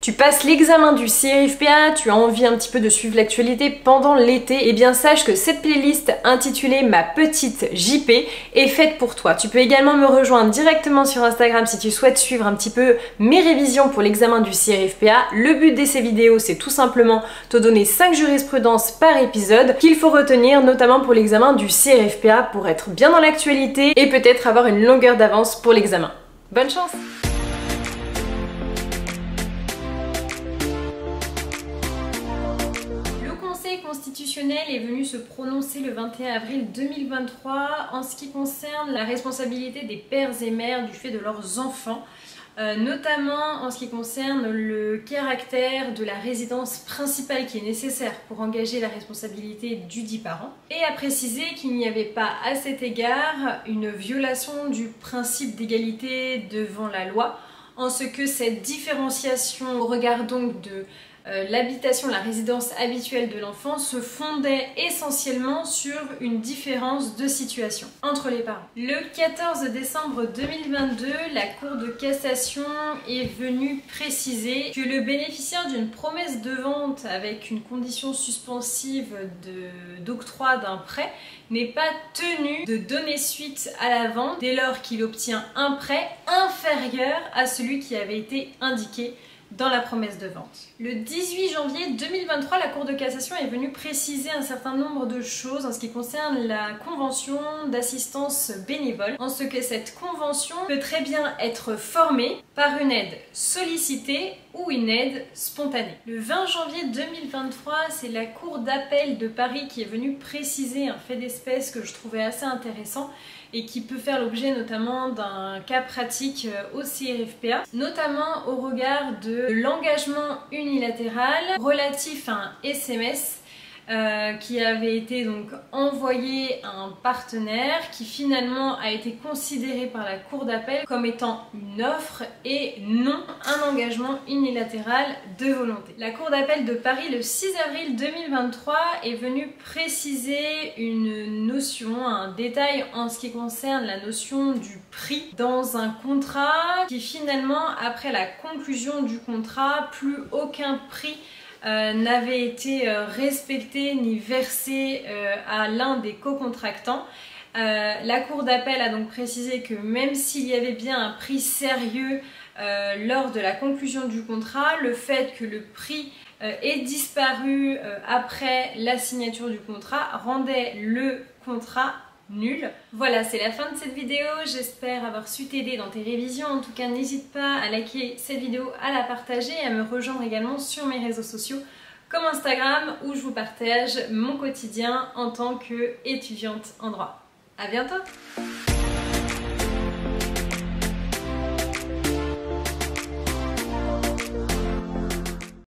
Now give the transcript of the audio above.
Tu passes l'examen du CRFPA, tu as envie un petit peu de suivre l'actualité pendant l'été, et bien sache que cette playlist intitulée Ma Petite JP est faite pour toi. Tu peux également me rejoindre directement sur Instagram si tu souhaites suivre un petit peu mes révisions pour l'examen du CRFPA. Le but de ces vidéos, c'est tout simplement te donner 5 jurisprudences par épisode qu'il faut retenir, notamment pour l'examen du CRFPA, pour être bien dans l'actualité et peut-être avoir une longueur d'avance pour l'examen. Bonne chance! Constitutionnel est venu se prononcer le 21 avril 2023 en ce qui concerne la responsabilité des pères et mères du fait de leurs enfants, notamment en ce qui concerne le caractère de la résidence principale qui est nécessaire pour engager la responsabilité du dit parent, et a précisé qu'il n'y avait pas à cet égard une violation du principe d'égalité devant la loi, en ce que cette différenciation au regard donc de l'habitation, la résidence habituelle de l'enfant se fondait essentiellement sur une différence de situation entre les parents. Le 14 décembre 2022, la Cour de cassation est venue préciser que le bénéficiaire d'une promesse de vente avec une condition suspensive d'octroi d'un prêt n'est pas tenu de donner suite à la vente dès lors qu'il obtient un prêt inférieur à celui qui avait été indiqué dans la promesse de vente. Le 18 janvier 2023, la Cour de cassation est venue préciser un certain nombre de choses en ce qui concerne la convention d'assistance bénévole, en ce que cette convention peut très bien être formée par une aide sollicitée ou une aide spontanée. Le 20 janvier 2023, c'est la Cour d'appel de Paris qui est venue préciser un fait d'espèce que je trouvais assez intéressant et qui peut faire l'objet notamment d'un cas pratique au CRFPA, notamment au regard de l'engagement unilatéral relatif à un SMS qui avait été donc envoyé à un partenaire qui finalement a été considéré par la Cour d'appel comme étant une offre et non un engagement unilatéral de volonté. La Cour d'appel de Paris le 6 avril 2023 est venue préciser une notion, un détail en ce qui concerne la notion du prix dans un contrat qui finalement, après la conclusion du contrat, plus aucun prix n'avait été respecté ni versé à l'un des co-contractants. La Cour d'appel a donc précisé que même s'il y avait bien un prix sérieux lors de la conclusion du contrat, le fait que le prix ait disparu après la signature du contrat rendait le contrat nul. Voilà, c'est la fin de cette vidéo, j'espère avoir su t'aider dans tes révisions. En tout cas, n'hésite pas à liker cette vidéo, à la partager et à me rejoindre également sur mes réseaux sociaux comme Instagram où je vous partage mon quotidien en tant qu'étudiante en droit. À bientôt!